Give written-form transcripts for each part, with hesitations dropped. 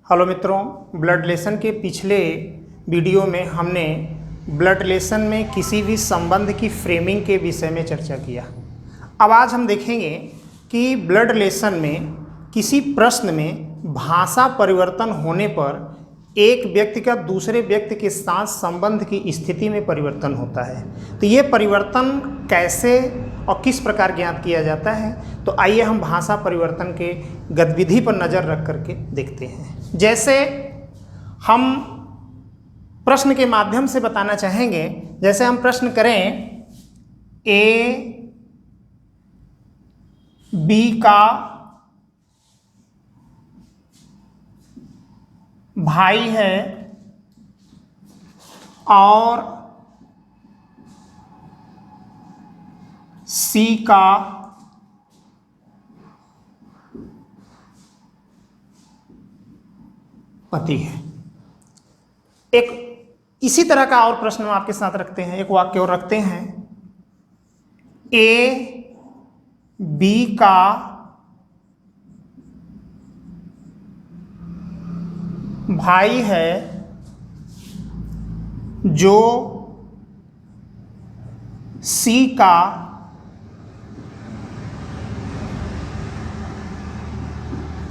Hello मित्रों, blood relation के पिछले वीडियो में हमने ब्लड रिलेशन में किसी भी संबंध की फ्रेमिंग के विषय में चर्चा किया। अब आज हम देखेंगे कि ब्लड रिलेशन में किसी प्रश्न में भाषा परिवर्तन होने पर एक व्यक्ति का दूसरे व्यक्ति के साथ संबंध की स्थिति में परिवर्तन होता है। तो ये परिवर्तन कैसे और किस प्रकार ज्ञात किया जाता है, तो आइए हम भाषा परिवर्तन के गतिविधि पर नज़र रख करके देखते हैं। जैसे हम प्रश्न के माध्यम से बताना चाहेंगे, जैसे हम प्रश्न करें ए बी का भाई है और सी का पति है। एक इसी तरह का और प्रश्न हम आपके साथ रखते हैं, एक वाक्य और रखते हैं। ए बी का भाई है जो सी का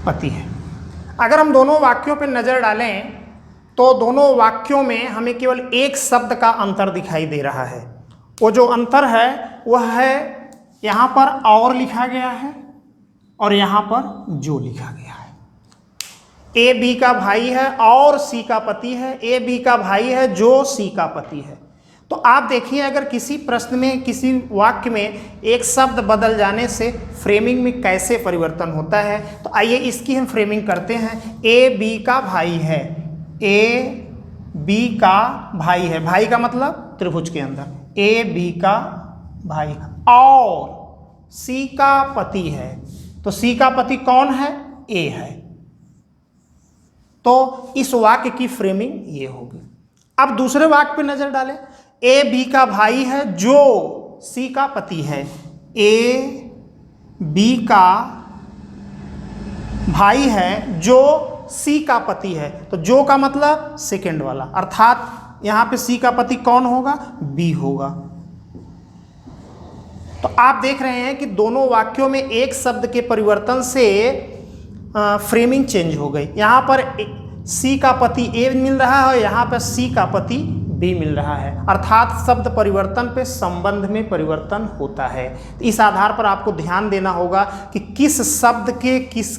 पति है। अगर हम दोनों वाक्यों पर नजर डालें तो दोनों वाक्यों में हमें केवल एक शब्द का अंतर दिखाई दे रहा है। वो जो अंतर है वह है यहाँ पर और लिखा गया है और यहाँ पर जो लिखा गया है। ए बी का भाई है और सी का पति है, ए बी का भाई है जो सी का पति है। तो आप देखिए, अगर किसी प्रश्न में किसी वाक्य में एक शब्द बदल जाने से फ्रेमिंग में कैसे परिवर्तन होता है, तो आइए इसकी हम फ्रेमिंग करते हैं। ए बी का भाई है, ए बी का भाई है, भाई का मतलब त्रिभुज के अंदर, ए बी का भाई और सी का पति है। तो सी का पति कौन है? ए है। तो इस वाक्य की फ्रेमिंग ये होगी। अब दूसरे वाक्य पे नजर डालें। ए बी का भाई है जो सी का पति है, ए बी का भाई है जो सी का पति है। तो जो का मतलब सेकेंड वाला, अर्थात यहां पे सी का पति कौन होगा? बी होगा। तो आप देख रहे हैं कि दोनों वाक्यों में एक शब्द के परिवर्तन से फ्रेमिंग चेंज हो गई। यहाँ पर सी का पति ए मिल रहा है और यहाँ पर सी का पति बी मिल रहा है, अर्थात शब्द परिवर्तन पे संबंध में परिवर्तन होता है। तो इस आधार पर आपको ध्यान देना होगा कि किस शब्द के किस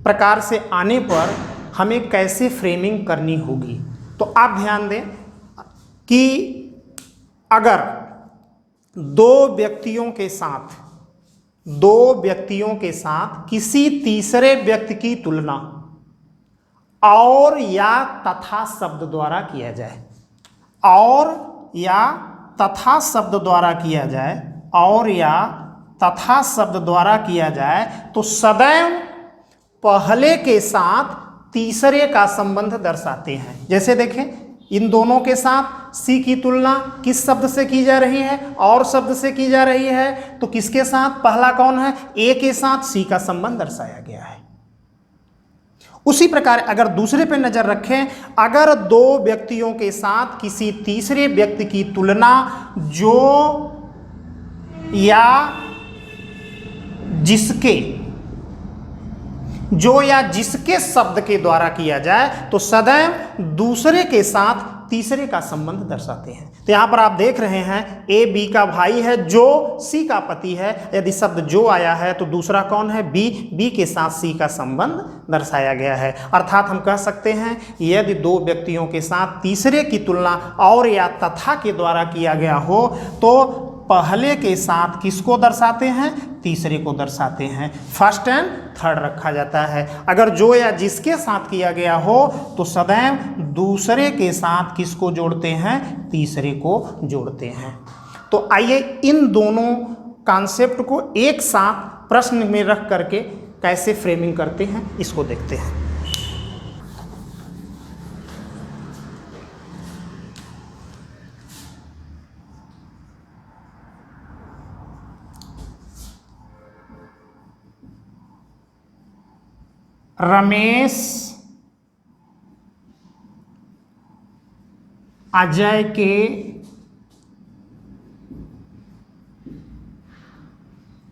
प्रकार से आने पर हमें कैसे फ्रेमिंग करनी होगी। तो आप ध्यान दें कि अगर दो व्यक्तियों के साथ किसी तीसरे व्यक्ति की तुलना और या तथा शब्द द्वारा किया जाए, और या तथा शब्द द्वारा किया जाए, और या तथा शब्द द्वारा किया जाए, तो सदैव पहले के साथ तीसरे का संबंध दर्शाते हैं। जैसे देखें, इन दोनों के साथ सी की तुलना किस शब्द से की जा रही है? और शब्द से की जा रही है। तो किसके साथ? पहला कौन है? ए के साथ सी का संबंध दर्शाया गया है। उसी प्रकार अगर दूसरे पे नजर रखें, अगर दो व्यक्तियों के साथ किसी तीसरे व्यक्ति की तुलना जो या जिसके शब्द के द्वारा किया जाए, तो सदैव दूसरे के साथ तीसरे का संबंध दर्शाते हैं। तो यहां पर आप देख रहे हैं, ए बी का भाई है जो सी का पति है। यदि शब्द जो आया है तो दूसरा कौन है? बी, बी के साथ सी का संबंध दर्शाया गया है। अर्थात हम कह सकते हैं, यदि दो व्यक्तियों के साथ तीसरे की तुलना और या तथा के द्वारा किया गया हो, तो पहले के साथ किसको दर्शाते हैं? तीसरे को दर्शाते हैं। फर्स्ट एंड थर्ड रखा जाता है। अगर जो या जिसके साथ किया गया हो तो सदैव दूसरे के साथ किसको जोड़ते हैं? तीसरे को जोड़ते हैं। तो आइए इन दोनों कॉन्सेप्ट को एक साथ प्रश्न में रख करके कैसे फ्रेमिंग करते हैं, इसको देखते हैं। रमेश अजय के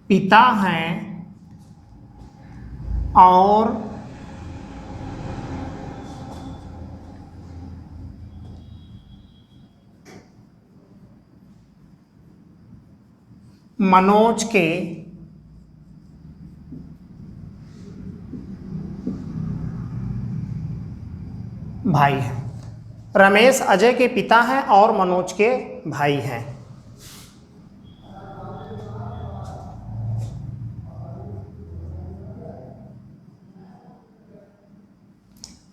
पिता हैं और मनोज के भाई हैं। रमेश अजय के पिता हैं और मनोज के भाई हैं।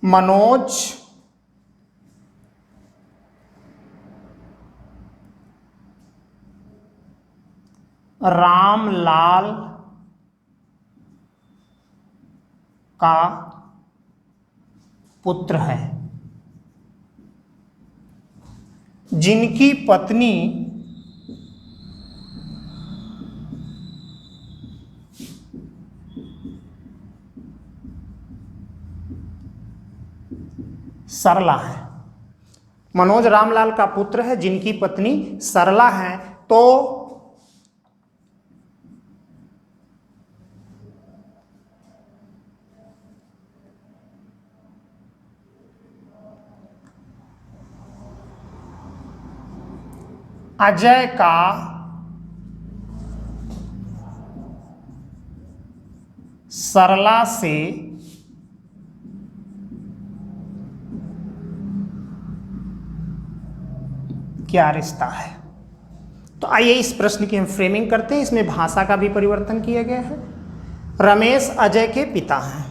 मनोज रामलाल का पुत्र है, जिनकी पत्नी सरला है। मनोज रामलाल का पुत्र है जिनकी पत्नी सरला है। तो अजय का सरला से क्या रिश्ता है? तो आइए इस प्रश्न की हम फ्रेमिंग करते हैं। इसमें भाषा का भी परिवर्तन किया गया है। रमेश अजय के पिता हैं।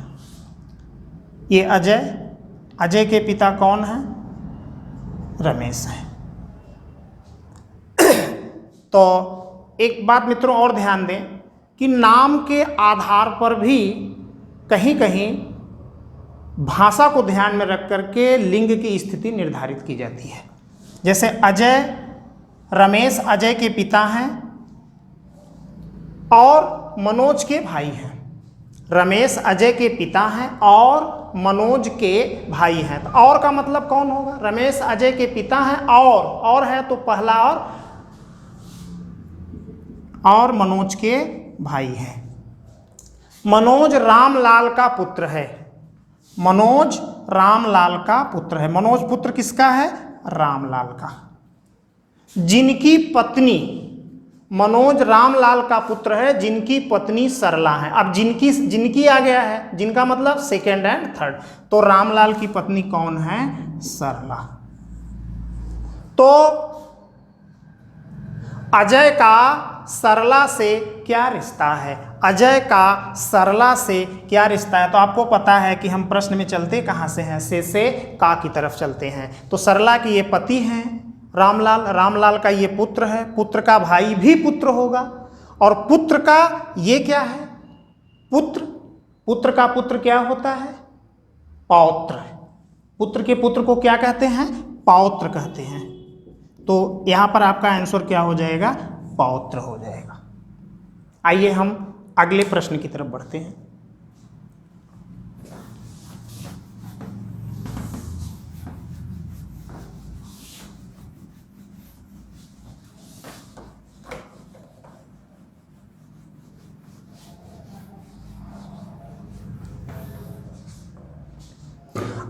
ये अजय के पिता कौन हैं? रमेश हैं। तो एक बात मित्रों और ध्यान दें कि नाम के आधार पर भी कहीं कहीं भाषा को ध्यान में रख करके लिंग की स्थिति निर्धारित की जाती है। जैसे रमेश अजय के पिता हैं और मनोज के भाई हैं। रमेश अजय के पिता हैं और मनोज के भाई हैं। तो और का मतलब कौन होगा? रमेश अजय के पिता हैं और है तो पहला और मनोज के भाई हैं। मनोज रामलाल का पुत्र है। मनोज रामलाल का पुत्र है। मनोज पुत्र किसका है? रामलाल का। जिनकी पत्नी, मनोज रामलाल का पुत्र है जिनकी पत्नी सरला है। अब जिनकी आ गया है, जिनका मतलब सेकेंड एंड थर्ड। तो रामलाल की पत्नी कौन है? सरला। तो अजय का सरला से क्या रिश्ता है? अजय का सरला से क्या रिश्ता है? तो आपको पता है कि हम प्रश्न में चलते कहाँ से हैं? से का की तरफ चलते हैं। तो सरला के ये पति हैं रामलाल का ये पुत्र है। पुत्र का भाई भी पुत्र होगा। और पुत्र का ये क्या है? पुत्र का पुत्र क्या होता है? पौत्र। पुत्र के पुत्र को क्या कहते हैं? पौत्र कहते हैं। तो यहां पर आपका आंसर क्या हो जाएगा? पौत्र हो जाएगा। आइए हम अगले प्रश्न की तरफ बढ़ते हैं।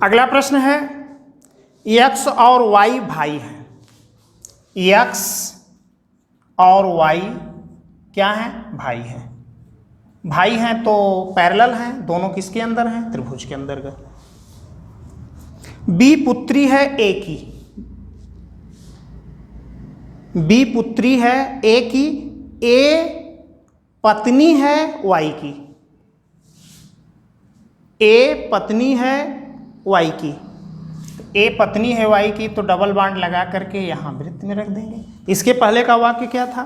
अगला प्रश्न है, x और y भाई हैं। x और y क्या हैं? भाई हैं। भाई हैं तो पैरेलल हैं, दोनों किसके अंदर हैं? त्रिभुज के अंदर गए। B पुत्री है A की। B पुत्री है A की। A पत्नी है Y की। A पत्नी है Y की। A पत्नी है Y की तो डबल बांड लगा करके यहां वृत्त में रख देंगे। इसके पहले का वाक्य क्या था?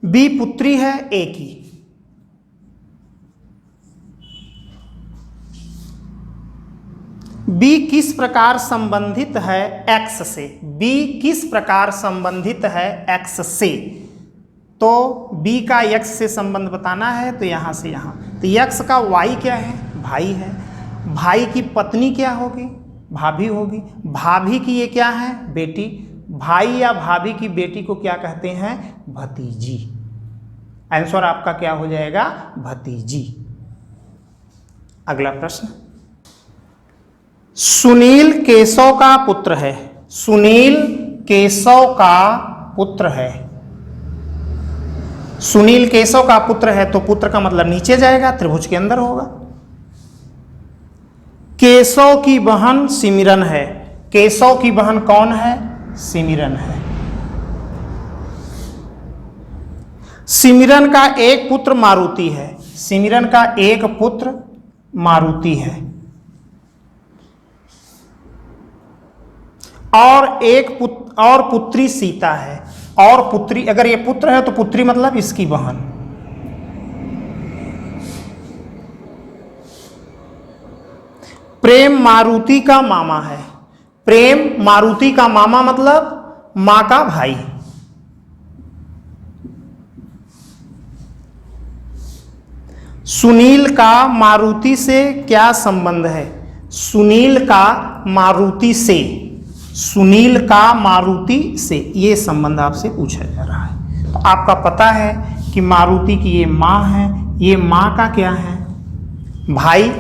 B पुत्री है A की। B किस प्रकार संबंधित है X से? B किस प्रकार संबंधित है X से? तो B का X से संबंध बताना है तो यहां से यहां। तो X का Y क्या है? भाई है। भाई की पत्नी क्या होगी? भाभी होगी। भाभी की ये क्या है? बेटी। भाई या भाभी की बेटी को क्या कहते हैं? भतीजी। आंसर आपका क्या हो जाएगा? भतीजी। अगला प्रश्न, सुनील केशव का पुत्र है। सुनील केशव का पुत्र है। सुनील केशव का पुत्र है तो पुत्र का मतलब नीचे जाएगा, त्रिभुज के अंदर होगा। केशव की बहन सिमरन है। केशव की बहन कौन है? सिमरन है। सिमरन का एक पुत्र मारुति है। सिमरन का एक पुत्र मारुति है और एक पुत्री सीता है। और पुत्री, अगर ये पुत्र है तो पुत्री मतलब इसकी बहन। प्रेम मारुति का मामा है। प्रेम मारुति का मामा मतलब मां का भाई। सुनील का मारुति से क्या संबंध है? सुनील का मारुति से, सुनील का मारुति से ये संबंध आपसे पूछा जा रहा है। तो आपका पता है कि मारुति की ये मां है, ये मां का क्या है? भाई।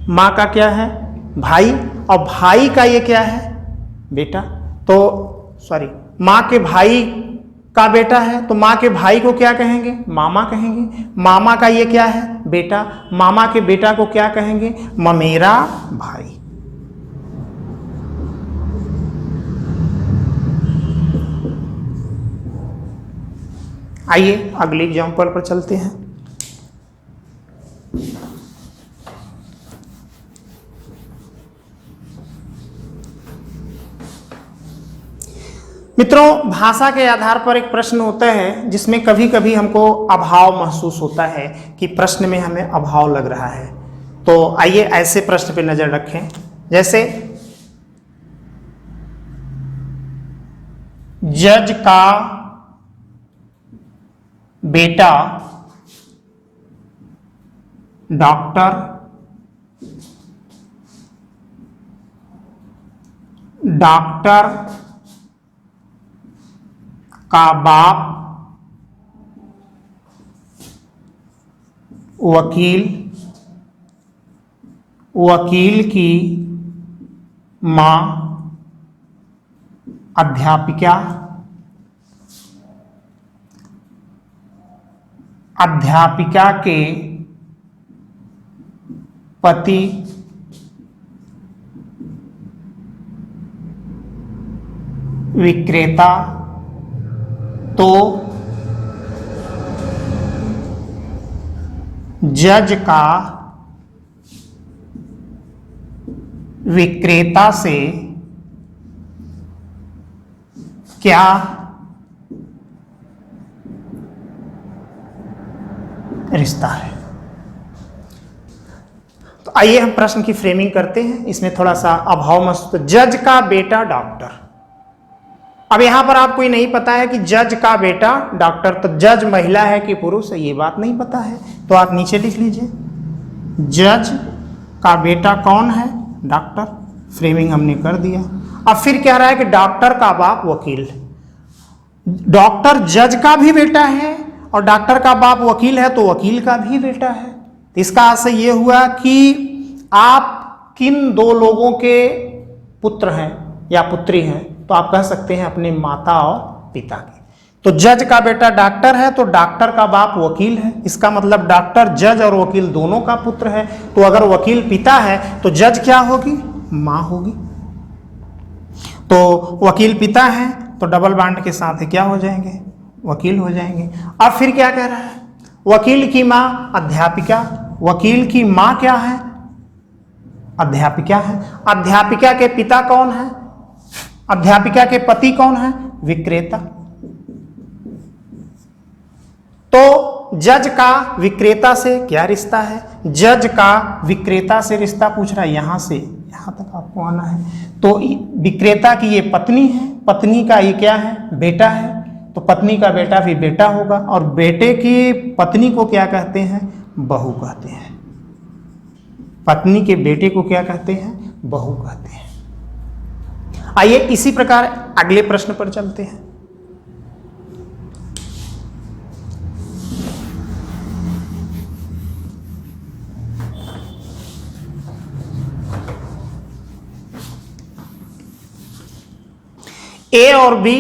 मां का क्या है? भाई। और भाई का ये क्या है? बेटा। तो सॉरी, मां के भाई का बेटा है तो मां के भाई को क्या कहेंगे? मामा कहेंगे। मामा का ये क्या है? बेटा। मामा के बेटा को क्या कहेंगे? ममेरा भाई। आइए अगले एग्जाम्पल पर चलते हैं। मित्रों, भाषा के आधार पर एक प्रश्न होता है जिसमें कभी कभी हमको अभाव महसूस होता है कि प्रश्न में हमें अभाव लग रहा है। तो आइए ऐसे प्रश्न पे नजर रखें, जैसे जज का बेटा डॉक्टर, डॉक्टर का बाप वकील, वकील की मां अध्यापिका, अध्यापिका के पति विक्रेता। तो जज का विक्रेता से क्या रिश्ता है? तो आइए हम प्रश्न की फ्रेमिंग करते हैं। इसमें थोड़ा सा अभाव महसूस। जज का बेटा डॉक्टर। अब यहां पर आपको ये नहीं पता है कि जज का बेटा डॉक्टर, तो जज महिला है कि पुरुष है ये बात नहीं पता है, तो आप नीचे लिख लीजिए जज का बेटा कौन है? डॉक्टर। फ्रेमिंग हमने कर दिया। अब फिर कह रहा है कि डॉक्टर का बाप वकील। डॉक्टर जज का भी बेटा है और डॉक्टर का बाप वकील है तो वकील का भी बेटा है। तो इसका आशय ये हुआ कि आप किन दो लोगों के पुत्र हैं या पुत्री हैं, तो आप कह सकते हैं अपने माता और पिता के। तो जज का बेटा डॉक्टर है तो डॉक्टर का बाप वकील है, इसका मतलब डॉक्टर जज और वकील दोनों का पुत्र है। तो अगर वकील पिता है तो जज क्या होगी? मां होगी। तो वकील पिता है तो डबल बॉन्ड के साथ क्या हो जाएंगे? वकील हो जाएंगे। अब फिर क्या कह रहा है? वकील की मां अध्यापिका। वकील की मां क्या है? अध्यापिका है। अध्यापिका के पिता कौन है? अध्यापिका के पति कौन है? विक्रेता। तो जज का विक्रेता से क्या रिश्ता है? जज का विक्रेता से रिश्ता पूछ रहा है, यहां से यहां तक आपको आना है। तो विक्रेता की ये पत्नी है, पत्नी का ये क्या है? बेटा है। तो पत्नी का बेटा भी बेटा होगा और बेटे की पत्नी को क्या कहते हैं? बहू कहते हैं। पत्नी के बेटे को क्या कहते हैं? बहु कहते हैं। आइए इसी प्रकार अगले प्रश्न पर चलते हैं। ए और बी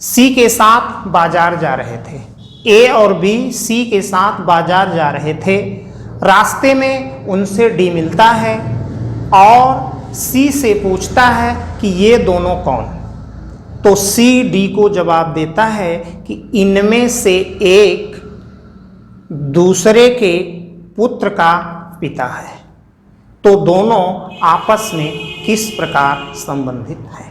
सी के साथ बाजार जा रहे थे। ए और बी सी के साथ बाजार जा रहे थे। रास्ते में उनसे डी मिलता है और सी से पूछता है कि ये दोनों कौन। तो सी डी को जवाब देता है कि इनमें से एक दूसरे के पुत्र का पिता है। तो दोनों आपस में किस प्रकार संबंधित हैं?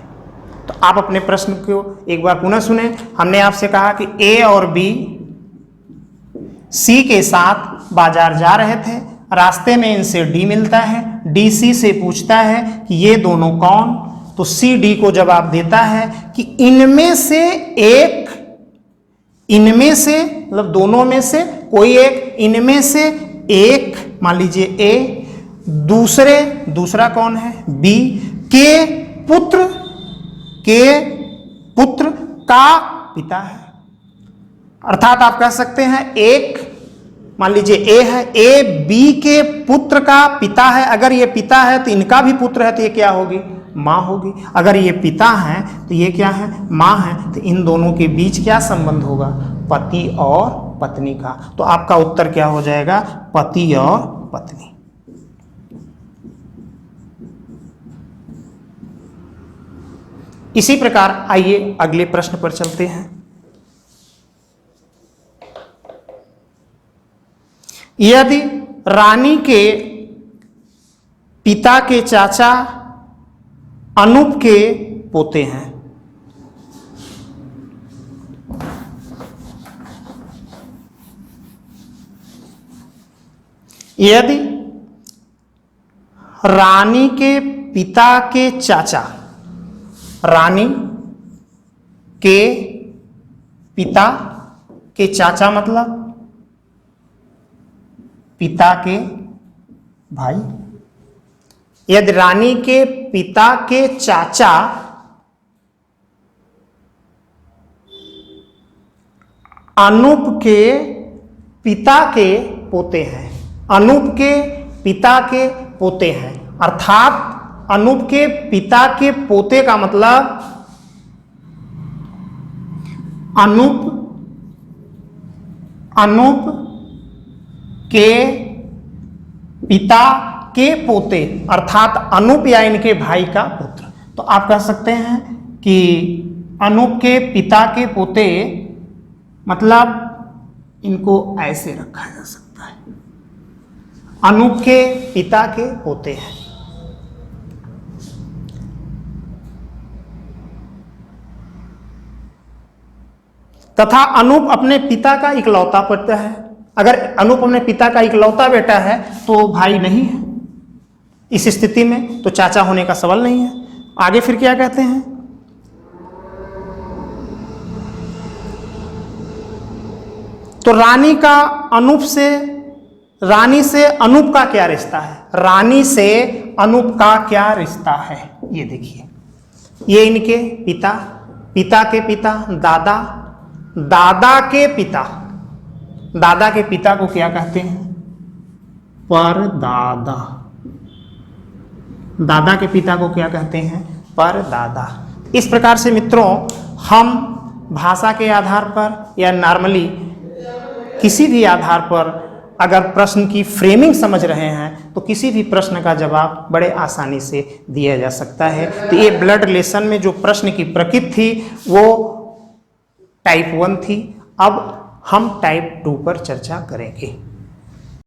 तो आप अपने प्रश्न को एक बार पुनः सुने। हमने आपसे कहा कि ए और बी सी के साथ बाजार जा रहे थे। रास्ते में इनसे डी मिलता है। डी सी से पूछता है कि ये दोनों कौन। तो सी डी को जवाब देता है कि इनमें से एक, इनमें से मतलब दोनों में से कोई एक, इनमें से एक मान लीजिए ए, दूसरा कौन है बी, के पुत्र का पिता है। अर्थात आप कह सकते हैं एक मान लीजिए ए है, ए बी के पुत्र का पिता है। अगर ये पिता है तो इनका भी पुत्र है, तो ये क्या होगी? माँ होगी। अगर ये पिता है तो ये क्या है? माँ है। तो इन दोनों के बीच क्या संबंध होगा? पति और पत्नी का। तो आपका उत्तर क्या हो जाएगा? पति और पत्नी। इसी प्रकार आइए अगले प्रश्न पर चलते हैं। यदि रानी के पिता के चाचा अनूप के पोते हैं, यदि रानी के पिता के चाचा, रानी के पिता के चाचा मतलब पिता के भाई, यदि रानी के पिता के चाचा अनूप के पिता के पोते हैं, अनूप के पिता के पोते हैं, अर्थात अनूप के पिता के पोते का मतलब अनूप के पिता के पोते, अर्थात अनूप या इनके भाई का पुत्र। तो आप कह सकते हैं कि अनूप के पिता के पोते मतलब इनको ऐसे रखा जा सकता है, अनूप के पिता के पोते हैं। तथा अनूप अपने पिता का इकलौता पुत्र है। अगर अनूप अपने पिता का इकलौता बेटा है तो भाई नहीं है। इस स्थिति में तो चाचा होने का सवाल नहीं है। आगे फिर क्या कहते हैं? तो रानी से अनूप का क्या रिश्ता है? रानी से अनूप का क्या रिश्ता है? ये देखिए, ये इनके पिता, पिता के पिता, दादा के पिता, दादा के पिता को क्या कहते हैं? परदादा। दादा के पिता को क्या कहते हैं? परदादा। इस प्रकार से मित्रों, हम भाषा के आधार पर या नॉर्मली किसी भी आधार पर अगर प्रश्न की फ्रेमिंग समझ रहे हैं तो किसी भी प्रश्न का जवाब बड़े आसानी से दिया जा सकता है। तो ये ब्लड रिलेशन में जो प्रश्न की प्रकृति थी वो टाइप 1 थी। अब हम टाइप 2 पर चर्चा करेंगे।